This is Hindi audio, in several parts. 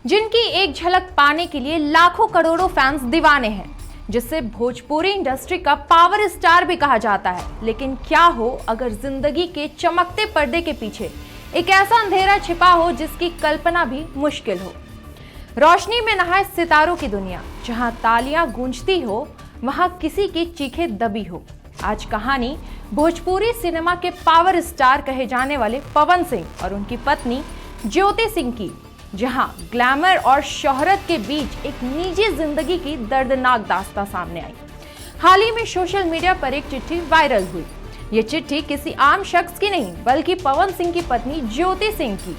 जिनकी एक झलक पाने के लिए लाखों करोड़ों फैंस दीवाने हैं, जिसे भोजपुरी इंडस्ट्री का पावर स्टार भी कहा जाता है। लेकिन क्या हो अगर जिंदगी के चमकते पर्दे के पीछे एक ऐसा अंधेरा छिपा हो जिसकी कल्पना भी मुश्किल हो। रोशनी में नहाए सितारों की दुनिया, जहां तालियां गूंजती हो वहां किसी की चीखें दबी हो। आज कहानी भोजपुरी सिनेमा के पावर स्टार कहे जाने वाले पवन सिंह और उनकी पत्नी ज्योति सिंह की, जहां ग्लैमर और शोहरत के बीच एक निजी जिंदगी की दर्दनाक दास्तां सामने आई। हाल ही में सोशल मीडिया पर एक चिट्ठी वायरल हुई। ये चिट्ठी किसी आम शख्स की नहीं बल्कि पवन सिंह की पत्नी ज्योति सिंह की।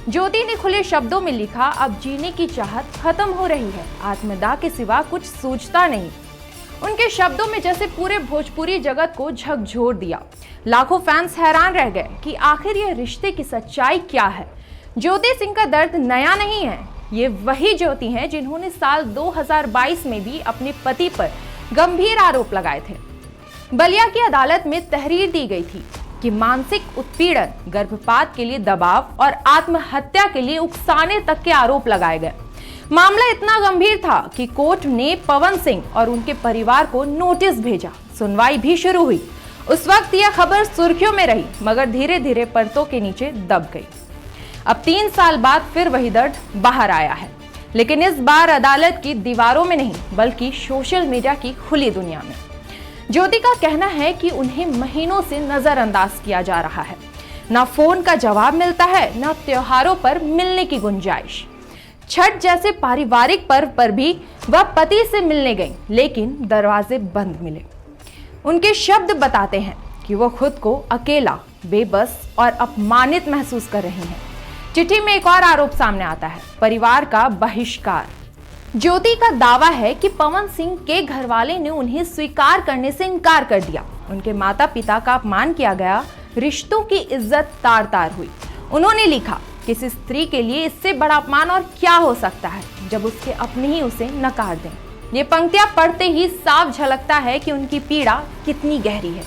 ज्योति ने खुले शब्दों में लिखा, अब जीने की चाहत खत्म हो रही है, आत्मदाह के सिवा कुछ सूझता नहीं। उनके शब्दों में जैसे पूरे भोजपुरी जगत को झकझोर दिया। लाखों फैंस हैरान रह गए कि आखिर ये रिश्ते की सच्चाई क्या है। ज्योति सिंह का दर्द नया नहीं है। ये वही ज्योति हैं जिन्होंने साल 2022 में भी अपने पति पर गंभीर आरोप लगाए थे। बलिया की अदालत में तहरीर दी गई थी कि मानसिक उत्पीड़न, गर्भपात के लिए दबाव और आत्महत्या के लिए उकसाने तक के आरोप लगाए गए। मामला इतना गंभीर था कि कोर्ट ने पवन सिंह और उनके परिवार को नोटिस भेजा। सुनवाई भी शुरू हुई। उस वक्त यह खबर सुर्खियों में रही, मगर धीरे धीरे पर्दों के नीचे दब गई। अब 3 साल बाद फिर वही दर्द बाहर आया है, लेकिन इस बार अदालत की दीवारों में नहीं बल्कि सोशल मीडिया की खुली दुनिया में। ज्योति का कहना है कि उन्हें महीनों से नजरअंदाज किया जा रहा है। ना फोन का जवाब मिलता है, ना त्योहारों पर मिलने की गुंजाइश। छठ जैसे पारिवारिक पर्व पर भी वह पति से मिलने गई, लेकिन दरवाजे बंद मिले। उनके शब्द बताते हैं कि वो खुद को अकेला, बेबस और अपमानित महसूस कर रही हैं। चिट्ठी में एक और आरोप सामने आता है, परिवार का बहिष्कार। ज्योति का दावा है कि पवन सिंह के घरवाले ने उन्हें स्वीकार करने से इनकार कर दिया। उनके माता पिता का अपमान किया गया, रिश्तों की इज्जत तार तार हुई। उन्होंने लिखा, किसी स्त्री के लिए इससे बड़ा अपमान और क्या हो सकता है जब उसके अपने ही उसे नकार दें। ये पंक्तियां पढ़ते ही साफ झलकता है कि उनकी पीड़ा कितनी गहरी है।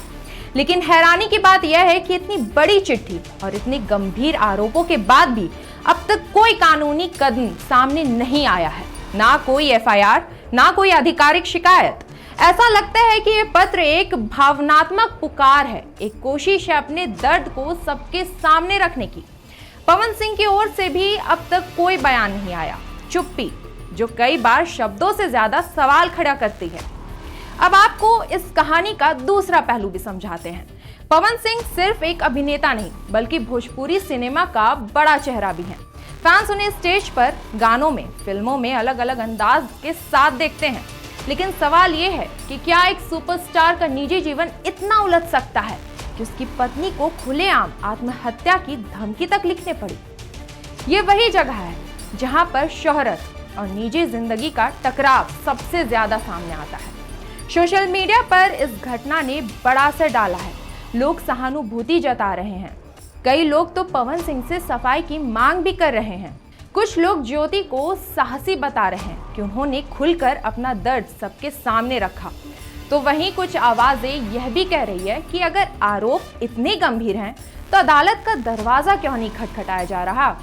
लेकिन हैरानी की बात यह है कि इतनी बड़ी चिट्ठी और इतने गंभीर आरोपों के बाद भी अब तक कोई कानूनी कदम सामने नहीं आया है। ना कोई एफआईआर, ना कोई आधिकारिक शिकायत। ऐसा लगता है कि यह पत्र एक भावनात्मक पुकार है, एक कोशिश है अपने दर्द को सबके सामने रखने की। पवन सिंह की ओर से भी अब तक कोई बयान नहीं आया। चुप्पी जो कई बार शब्दों से ज्यादा सवाल खड़ा करती है। अब आपको इस कहानी का दूसरा पहलू भी समझाते हैं। पवन सिंह सिर्फ एक अभिनेता नहीं बल्कि भोजपुरी सिनेमा का बड़ा चेहरा भी है। फैंस उन्हें स्टेज पर, गानों में, फिल्मों में अलग अलग अंदाज के साथ देखते हैं। लेकिन सवाल ये है कि क्या एक सुपरस्टार का निजी जीवन इतना उलझ सकता है कि उसकी पत्नी को खुलेआम आत्महत्या की धमकी तक लिखने पड़ी। ये वही जगह है जहां पर शोहरत और निजी जिंदगी का टकराव सबसे ज्यादा सामने आता है। सोशल मीडिया पर इस घटना ने बड़ा असर डाला है। लोग सहानुभूति जता रहे हैं। कई लोग तो पवन सिंह से सफाई की मांग भी कर रहे हैं। कुछ लोग ज्योति को साहसी बता रहे हैं कि उन्होंने खुलकर अपना दर्द सबके सामने रखा। तो वहीं कुछ आवाजें यह भी कह रही है कि अगर आरोप इतने गंभीर हैं तो अदालत का दरवाजा क्यों नहीं खटखटाया जा रहा।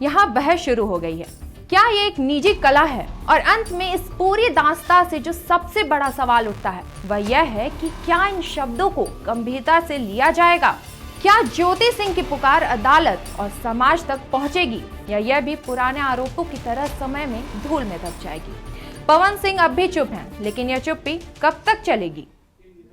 यहाँ बहस शुरू हो गई है, क्या ये एक निजी कला है। और अंत में इस पूरी दास्तां से जो सबसे बड़ा सवाल उठता है वह यह है कि क्या इन शब्दों को गंभीरता से लिया जाएगा। क्या ज्योति सिंह की पुकार अदालत और समाज तक पहुंचेगी, या यह भी पुराने आरोपों की तरह समय में धूल में दब जाएगी। पवन सिंह अब भी चुप हैं, लेकिन यह चुप्पी कब तक चलेगी।